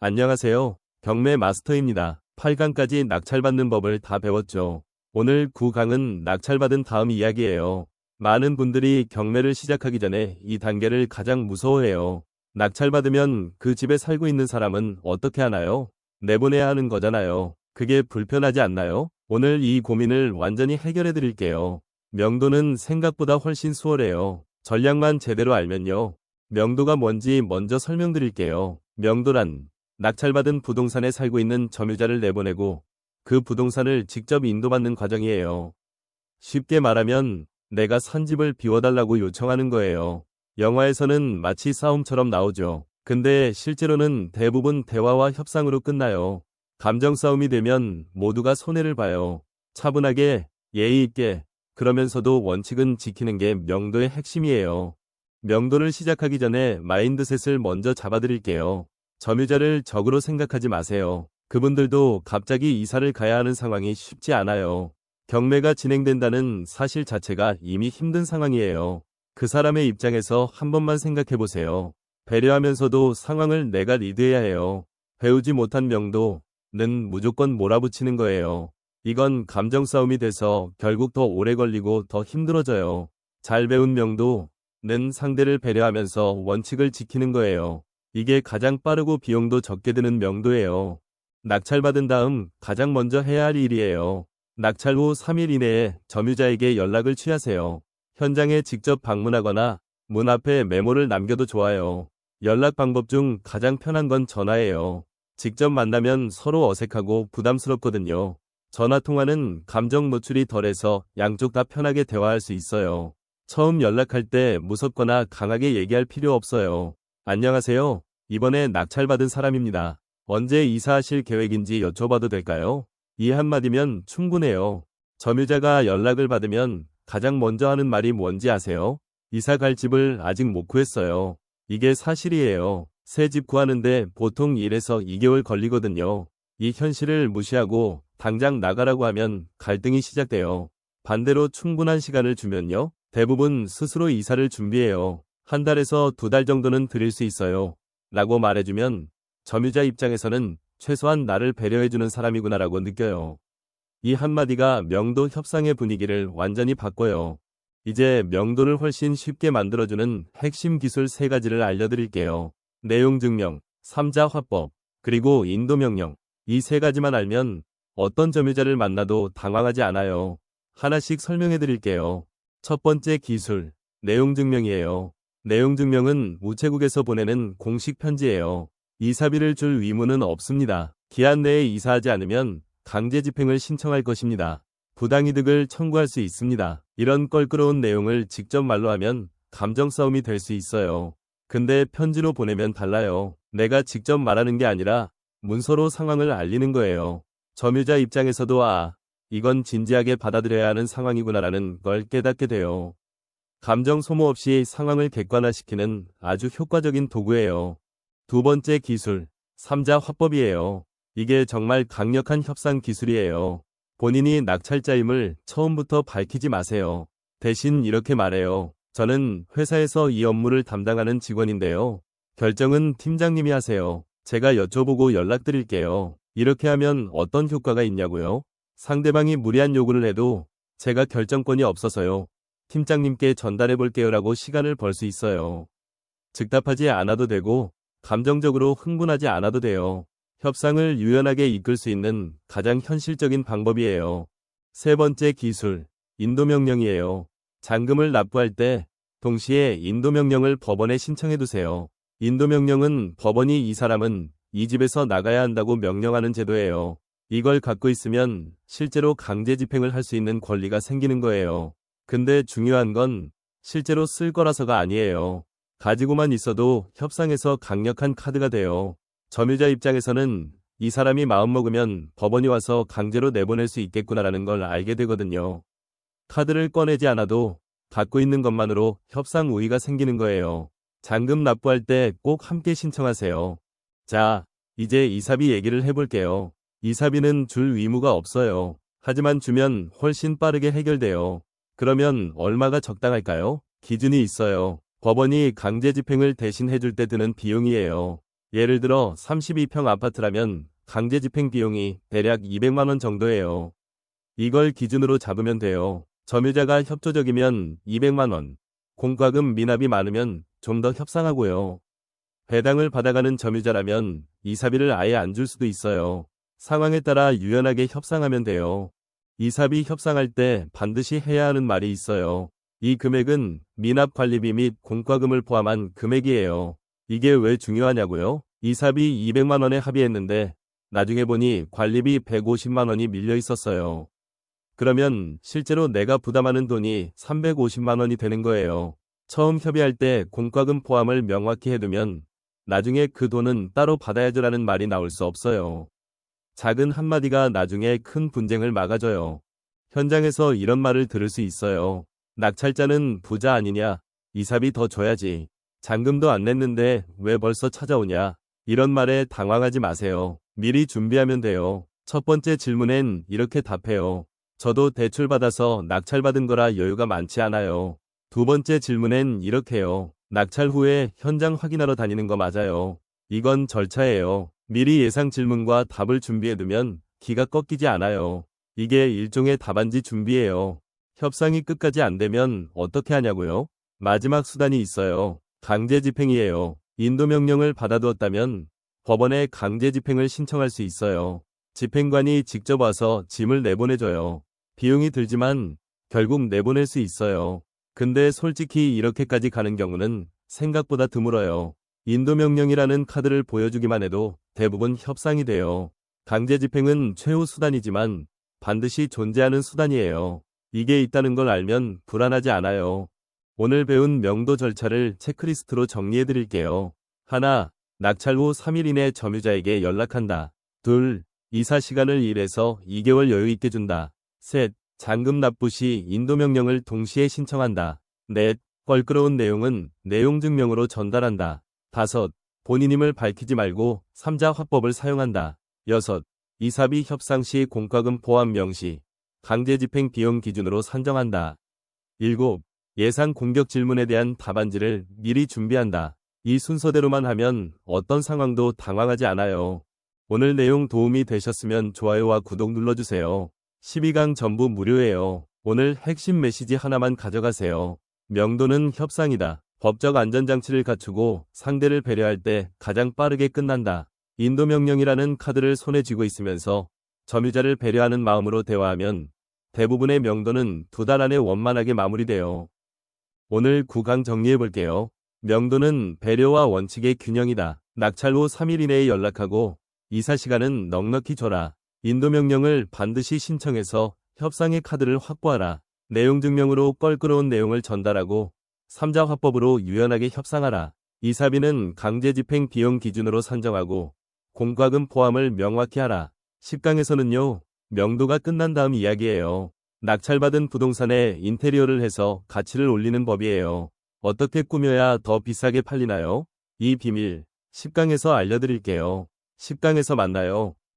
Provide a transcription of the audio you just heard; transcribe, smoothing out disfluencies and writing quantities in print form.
안녕하세요. 경매 마스터입니다. 8강까지 낙찰받는 법을 다 배웠죠. 오늘 9강은 낙찰받은 다음 이야기예요. 많은 분들이 경매를 시작하기 전에 이 단계를 가장 무서워해요. 낙찰받으면 그 집에 살고 있는 사람은 어떻게 하나요? 내보내야 하는 거잖아요. 그게 불편하지 않나요? 오늘 이 고민을 완전히 해결해 드릴게요. 명도는 생각보다 훨씬 수월해요. 전략만 제대로 알면요. 명도가 뭔지 먼저 설명드릴게요. 명도란 낙찰받은 부동산에 살고 있는 점유자를 내보내고 그 부동산을 직접 인도받는 과정이에요. 쉽게 말하면 내가 산 집을 비워달라고 요청하는 거예요. 영화에서는 마치 싸움처럼 나오죠. 근데 실제로는 대부분 대화와 협상으로 끝나요. 감정 싸움이 되면 모두가 손해를 봐요. 차분하게, 예의 있게, 그러면서도 원칙은 지키는 게 명도의 핵심이에요. 명도를 시작하기 전에 마인드셋을 먼저 잡아드릴게요. 점유자를 적으로 생각하지 마세요. 그분들도 갑자기 이사를 가야 하는 상황이 쉽지 않아요. 경매가 진행된다는 사실 자체가 이미 힘든 상황이에요. 그 사람의 입장에서 한 번만 생각해 보세요. 배려하면서도 상황을 내가 리드해야 해요. 배우지 못한 명도는 무조건 몰아붙이는 거예요. 이건 감정 싸움이 돼서 결국 더 오래 걸리고 더 힘들어져요. 잘 배운 명도는 상대를 배려하면서 원칙을 지키는 거예요. 이게 가장 빠르고 비용도 적게 드는 명도예요. 낙찰받은 다음 가장 먼저 해야 할 일이에요. 낙찰 후 3일 이내에 점유자에게 연락을 취하세요. 현장에 직접 방문하거나 문 앞에 메모를 남겨도 좋아요. 연락 방법 중 가장 편한 건 전화예요. 직접 만나면 서로 어색하고 부담스럽거든요. 전화통화는 감정 노출이 덜해서 양쪽 다 편하게 대화할 수 있어요. 처음 연락할 때 무섭거나 강하게 얘기할 필요 없어요. 안녕하세요. 이번에 낙찰받은 사람입니다. 언제 이사하실 계획인지 여쭤봐도 될까요? 이 한마디면 충분해요. 점유자가 연락을 받으면 가장 먼저 하는 말이 뭔지 아세요? 이사 갈 집을 아직 못 구했어요. 이게 사실이에요. 새 집 구하는데 보통 1에서 2개월 걸리거든요. 이 현실을 무시하고 당장 나가라고 하면 갈등이 시작돼요. 반대로 충분한 시간을 주면요. 대부분 스스로 이사를 준비해요. 한 달에서 2달 정도는 드릴 수 있어요. 라고 말해주면 점유자 입장에서는 최소한 나를 배려해주는 사람이구나라고 느껴요. 이 한마디가 명도 협상의 분위기를 완전히 바꿔요. 이제 명도를 훨씬 쉽게 만들어주는 핵심 기술 3가지를 알려드릴게요. 내용 증명, 3자 화법, 그리고 인도 명령. 이 3가지만 알면 어떤 점유자를 만나도 당황하지 않아요. 하나씩 설명해드릴게요. 첫 번째 기술, 내용 증명이에요. 내용 증명은 우체국에서 보내는 공식 편지예요. 이사비를 줄 의무는 없습니다. 기한 내에 이사하지 않으면 강제 집행을 신청할 것입니다. 부당이득을 청구할 수 있습니다. 이런 껄끄러운 내용을 직접 말로 하면 감정 싸움이 될 수 있어요. 근데 편지로 보내면 달라요. 내가 직접 말하는 게 아니라 문서로 상황을 알리는 거예요. 점유자 입장에서도 이건 진지하게 받아들여야 하는 상황이구나라는 걸 깨닫게 돼요. 감정 소모 없이 상황을 객관화시키는 아주 효과적인 도구예요. 두 번째 기술, 3자 화법이에요. 이게 정말 강력한 협상 기술이에요. 본인이 낙찰자임을 처음부터 밝히지 마세요. 대신 이렇게 말해요. 저는 회사에서 이 업무를 담당하는 직원인데요. 결정은 팀장님이 하세요. 제가 여쭤보고 연락드릴게요. 이렇게 하면 어떤 효과가 있냐고요? 상대방이 무리한 요구를 해도 제가 결정권이 없어서요. 팀장님께 전달해 볼게요 라고 시간을 벌 수 있어요. 즉답하지 않아도 되고 감정적으로 흥분하지 않아도 돼요. 협상을 유연하게 이끌 수 있는 가장 현실적인 방법이에요. 세 번째 기술, 인도명령이에요. 잔금을 납부할 때 동시에 인도명령을 법원에 신청해 두세요. 인도명령은 법원이 이 사람은 이 집에서 나가야 한다고 명령하는 제도예요. 이걸 갖고 있으면 실제로 강제 집행을 할 수 있는 권리가 생기는 거예요. 근데 중요한 건 실제로 쓸 거라서가 아니에요. 가지고만 있어도 협상에서 강력한 카드가 돼요. 점유자 입장에서는 이 사람이 마음먹으면 법원이 와서 강제로 내보낼 수 있겠구나라는 걸 알게 되거든요. 카드를 꺼내지 않아도 갖고 있는 것만으로 협상 우위가 생기는 거예요. 잔금 납부할 때 꼭 함께 신청하세요. 자, 이제 이사비 얘기를 해볼게요. 이사비는 줄 의무가 없어요. 하지만 주면 훨씬 빠르게 해결돼요. 그러면 얼마가 적당할까요? 기준이 있어요. 법원이 강제 집행을 대신 해줄 때 드는 비용이에요. 예를 들어 32평 아파트라면 강제 집행 비용이 대략 200만 원 정도예요. 이걸 기준으로 잡으면 돼요. 점유자가 협조적이면 200만 원, 공과금 미납이 많으면 좀 더 협상하고요. 배당을 받아가는 점유자라면 이사비를 아예 안 줄 수도 있어요. 상황에 따라 유연하게 협상하면 돼요. 이사비 협상할 때 반드시 해야 하는 말이 있어요. 이 금액은 미납 관리비 및 공과금을 포함한 금액이에요. 이게 왜 중요하냐고요? 이사비 200만 원에 합의했는데 나중에 보니 관리비 150만 원이 밀려 있었어요. 그러면 실제로 내가 부담하는 돈이 350만 원이 되는 거예요. 처음 협의할 때 공과금 포함을 명확히 해두면 나중에 그 돈은 따로 받아야죠라는 말이 나올 수 없어요. 작은 한마디가 나중에 큰 분쟁을 막아줘요. 현장에서 이런 말을 들을 수 있어요. 낙찰자는 부자 아니냐? 이사비 더 줘야지. 잔금도 안 냈는데 왜 벌써 찾아오냐? 이런 말에 당황하지 마세요. 미리 준비하면 돼요. 첫 번째 질문엔 이렇게 답해요. 저도 대출 받아서 낙찰받은 거라 여유가 많지 않아요. 두 번째 질문엔 이렇게요. 낙찰 후에 현장 확인하러 다니는 거 맞아요. 이건 절차예요. 미리 예상 질문과 답을 준비해두면 기가 꺾이지 않아요. 이게 일종의 답안지 준비예요. 협상이 끝까지 안 되면 어떻게 하냐고요? 마지막 수단이 있어요. 강제 집행이에요. 인도명령을 받아두었다면 법원에 강제 집행을 신청할 수 있어요. 집행관이 직접 와서 짐을 내보내줘요. 비용이 들지만 결국 내보낼 수 있어요. 근데 솔직히 이렇게까지 가는 경우는 생각보다 드물어요. 인도명령이라는 카드를 보여주기만 해도 대부분 협상이 돼요. 강제 집행은 최후 수단이지만 반드시 존재하는 수단이에요. 이게 있다는 걸 알면 불안하지 않아요. 오늘 배운 명도 절차를 체크리스트로 정리해 드릴게요. 하나, 낙찰 후 3일 이내 점유자에게 연락한다. 둘, 이사 시간을 1에서 2개월 여유 있게 준다. 셋, 잔금 납부 시 인도명령을 동시에 신청한다. 넷, 껄끄러운 내용은 내용 증명으로 전달한다. 다섯, 본인임을 밝히지 말고 3자 화법을 사용한다. 여섯, 이사비 협상 시 공과금 포함 명시, 강제 집행 비용 기준으로 산정한다. 일곱, 예상 공격 질문에 대한 답안지를 미리 준비한다. 이 순서대로만 하면 어떤 상황도 당황하지 않아요. 오늘 내용 도움이 되셨으면 좋아요와 구독 눌러주세요. 12강 전부 무료예요. 오늘 핵심 메시지 하나만 가져가세요. 명도는 협상이다. 법적 안전장치를 갖추고 상대를 배려할 때 가장 빠르게 끝난다. 인도명령이라는 카드를 손에 쥐고 있으면서 점유자를 배려하는 마음으로 대화하면 대부분의 명도는 2달 안에 원만하게 마무리돼요. 오늘 9강 정리해볼게요. 명도는 배려와 원칙의 균형이다. 낙찰 후 3일 이내에 연락하고 이사 시간은 넉넉히 줘라. 인도명령을 반드시 신청해서 협상의 카드를 확보하라. 내용 증명으로 껄끄러운 내용을 전달하고 3자 화법으로 유연하게 협상하라. 이사비는 강제 집행 비용 기준으로 산정하고 공과금 포함을 명확히 하라. 10강에서는요. 명도가 끝난 다음 이야기예요. 낙찰받은 부동산에 인테리어를 해서 가치를 올리는 법이에요. 어떻게 꾸며야 더 비싸게 팔리나요? 이 비밀 10강에서 알려드릴게요. 10강에서 만나요.